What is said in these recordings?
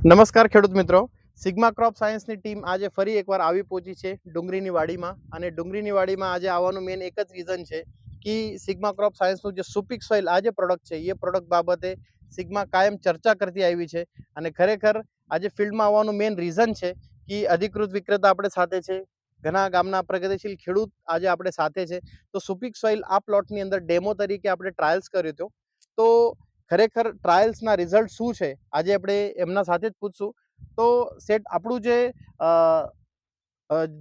નમસ્કાર ખેડૂત મિત્રો, સિગ્મા ક્રોપ સાયન્સની ટીમ આજે ફરી એકવાર આવી પહોંચી છે ડુંગળીની વાડીમાં. અને ડુંગળીની વાડીમાં આજે આવવાનું મેન એક જ રીઝન છે કે સિગ્મા ક્રોપ સાયન્સનું જે સુપિક સોઇલ આ જે પ્રોડક્ટ છે એ પ્રોડક્ટ બાબતે સિગ્મા કાયમ ચર્ચા કરતી આવી છે. અને ખરેખર આજે ફિલ્ડમાં આવવાનું મેન રીઝન છે કે અધિકૃત વિક્રેતા આપણે સાથે છે, ઘણા ગામના પ્રગતિશીલ ખેડૂત આજે આપણે સાથે છે. તો સુપિક સોઇલ આ પ્લોટની અંદર ડેમો તરીકે આપણે ટ્રાયલ્સ કર્યો હતો. તો ખરેખર ટ્રાયલ્સના રિઝલ્ટ શું છે આજે આપણે એમના સાથે જ પૂછશું. તો સેટ આપણું જે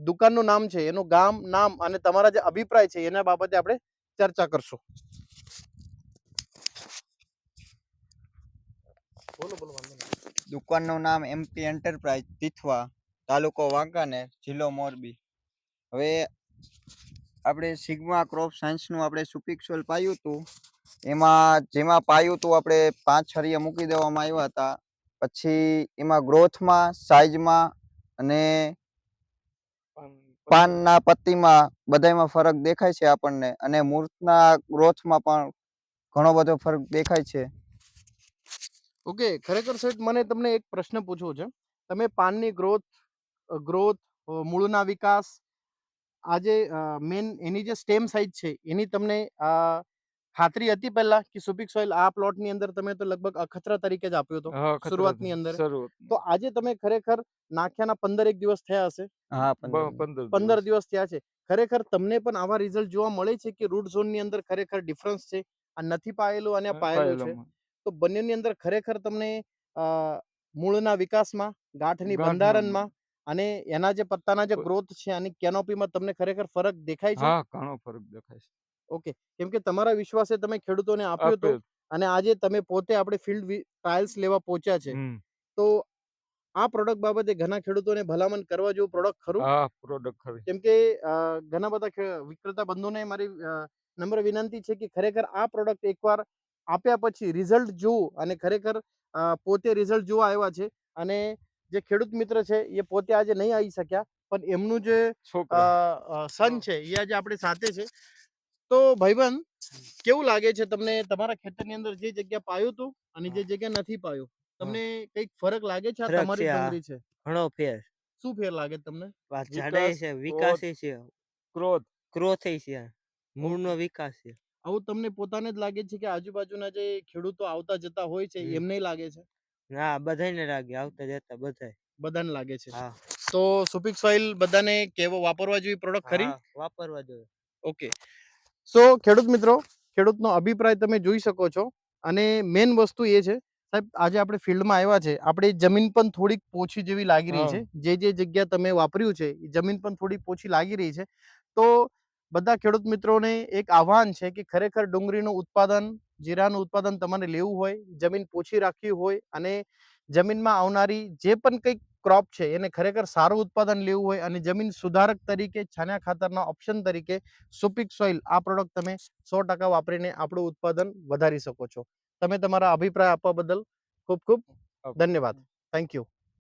દુકાનનું નામ છે, એનું ગામ નામ અને તમારા જે અભિપ્રાય છે એના બાબતે આપણે ચર્ચા કરશું. બોલો બોલો. દુકાનનું નામ એમપી એન્ટરપ્રાઇઝ, તીથવા, તાલુકો વાંકાનેર, જિલ્લો મોરબી. હવે આપણે સિગ્મા ક્રોપ સાયન્સનું આપણે સુપિક સોઇલ પાયું હતું. જેમાં પાયું હતું આપણે 5 છરીયા મૂકી દેવામાં આવ્યા હતા. પછી એમાં ગ્રોથમાં, સાઇઝમાં અને પાનના પત્તીમાં બધામાં ફરક દેખાય છે આપણને. અને મૂળના ગ્રોથમાં પણ ઘણો બધો ફરક દેખાય છે. ઓકે, ખરેખર સેટ મને તમને એક પ્રશ્ન પૂછવો છે. તમે પાનની ગ્રોથ મૂળના વિકાસ, આજે મેન એની જે સ્ટેમ સાઇઝ છે એની તમને ખાતરી હતી પહેલા કે સુપિક સોઇલ આ પ્લોટની અંદર તમે તો લગભગ અખતરા તરીકે જ આપ્યો હતો શરૂઆતની અંદર. તો આજે તમે ખરેખર નાખ્યાના 15 દિવસ થયા હશે. હા, 15 દિવસ થયા છે. ખરેખર તમને પણ આવા રિઝલ્ટ જોવા મળે છે કે રૂટ ઝોનની અંદર ખરેખર ડિફરન્સ છે, આ નથી પાયેલું અને આ પાયેલું છે. તો બંનેની અંદર ખરેખર તમને મૂળના વિકાસમાં, ગાંઠની બંધારણમાં અને એના જે પત્તાના જે ગ્રોથ છે અને કેનોપીમાં તમને ખરેખર ફરક દેખાય છે? હા, ઘણો ફરક દેખાય છે. ઓકે, કેમ કે તમારા વિશ્વાસે તમે ખેડૂતોને આપ્યો હતો અને આજે તમે પોતે આપણે ફિલ્ડ ટ્રાયલ્સ લેવા પહોંચ્યા છે. તો આ પ્રોડક્ટ બાબતે ઘણા ખેડૂતોને ભલામણ કરવા જેવું પ્રોડક્ટ ખરું? હા, પ્રોડક્ટ ખરી. કેમ કે ઘણા બધા વિક્રેતા બંધુને મારી નમ્ર વિનંતી છે કે ખરેખર આ પ્રોડક્ટ એકવાર આપ્યા પછી રિઝલ્ટ જોવું, અને ખરેખર પોતે રિઝલ્ટ જોવા આવ્યા છે. અને જે ખેડૂત મિત્ર છે એ પોતે આજે નહીં આવી શક્યા, પણ એમનું જે સન છે એ આજે આપણી સાથે છે. તો ભાઈબંધ, કેવું લાગે છે તમને તમારા ખેતરની અંદર જે જગ્યા પાયું હતું અને જે જગ્યા નથી પાયું, તમને કઈક ફરક લાગે છે? આ તમારી ડુંગળી છે, ઘણો ફેર. શું ફેર લાગે તમને? જાડાઈ છે, વિકાસ છે, ગ્રોથ છે, મૂળનો વિકાસ છે. આવું તમને પોતાને જ લાગે છે કે આજુબાજુના જે ખેડૂતો આવતા જતા હોય છે એમને લાગે છે? ના, બધાને લાગે, આવતા જતા બધાને લાગે છે. હા. તો સુપિક સોઇલ બધાને કેવો વાપરવા જેવી પ્રોડક્ટ ખરી? વાપરવા જોઈએ. ઓકે, સો ખેડૂત મિત્રો, ખેડૂતનો અભિપ્રાય તમે જોઈ શકો છો. અને મેન વસ્તુ એ છે સાહેબ, આજે આપણે ફિલ્ડમાં આવ્યા છે, આપણી જમીન પણ થોડીક પોછી જેવી લાગી રહી છે. જે જગ્યા તમે વાપર્યું છે એ જમીન પણ થોડી પોછી લાગી રહી છે. તો બધા ખેડૂત મિત્રોને એક આહ્વાન છે કે ખરેખર ડુંગળીનું ઉત્પાદન, જીરાનું ઉત્પાદન તમારે લેવું હોય, જમીન પોછી રાખવી હોય અને જમીનમાં આવનારી જે પણ કંઈક ક્રોપ છે એને ખરેખર સારું ઉત્પાદન લેવું હોય અને જમીન સુધારક તરીકે છાણિયા ખાતરના ઓપ્શન તરીકે સુપિક સોઇલ આ પ્રોડક્ટ તમે 100% વાપરીને આપણું ઉત્પાદન વધારી શકો છો. તમે તમારા અભિપ્રાય આપવા બદલ ખૂબ ખૂબ ધન્યવાદ. Thank you.